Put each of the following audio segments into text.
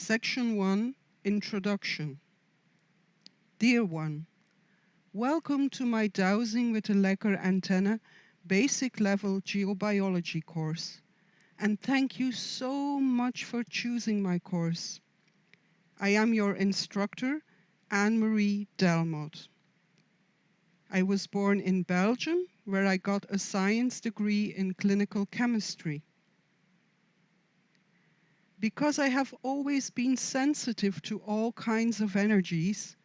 Section 1, Introduction. Dear one, welcome to my Dowsing with a Lecher Antenna basic level geobiology course, and thank you so much for choosing my course. I am your instructor, Anne-Marie Delmotte. I was born in Belgium, where I got a science degree in clinical chemistry. Because I have always been sensitive to all kinds of energies,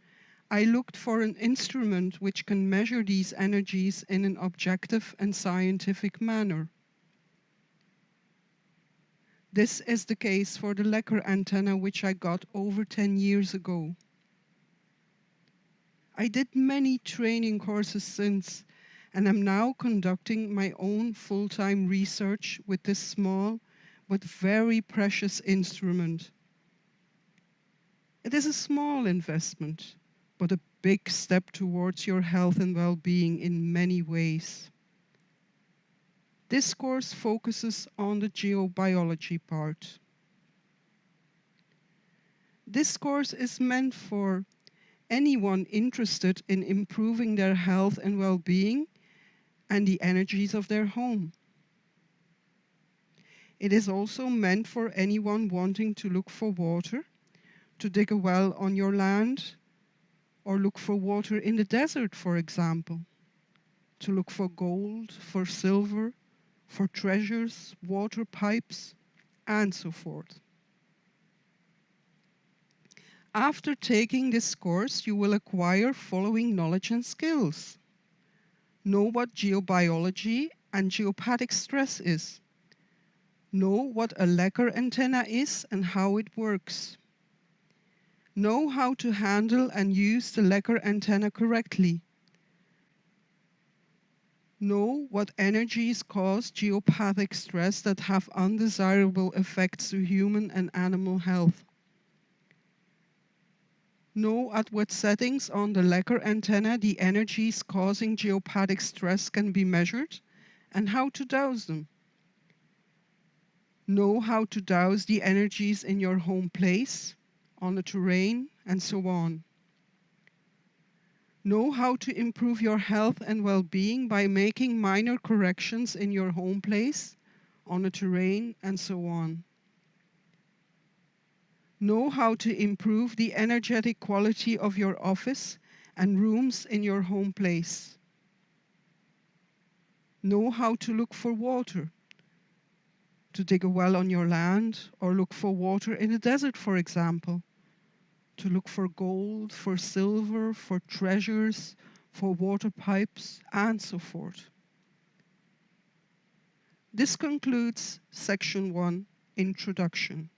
I looked for an instrument which can measure these energies in an objective and scientific manner. This is the case for the Lecher antenna, which I got over 10 years ago. I did many training courses since, and am now conducting my own full-time research with this small but very precious instrument. It is a small investment, but a big step towards your health and well-being in many ways. This course focuses on the geobiology part. This course is meant for anyone interested in improving their health and well-being and the energies of their home. It is also meant for anyone wanting to look for water, to dig a well on your land, or look for water in the desert, for example, to look for gold, for silver, for treasures, water pipes, and so forth. After taking this course, you will acquire following knowledge and skills. Know what geobiology and geopathic stress is. Know what a Lecher antenna is and how it works. Know how to handle and use the Lecher antenna correctly. Know what energies cause geopathic stress that have undesirable effects to human and animal health. Know at what settings on the Lecher antenna the energies causing geopathic stress can be measured and how to dowse them. Know how to dowse the energies in your home place, on the terrain, and so on. Know how to improve your health and well-being by making minor corrections in your home place, on the terrain, and so on. Know how to improve the energetic quality of your office and rooms in your home place. Know how to look for water, to dig a well on your land, or look for water in the desert, for example. To look for gold, for silver, for treasures, for water pipes, and so forth. This concludes Section 1, Introduction.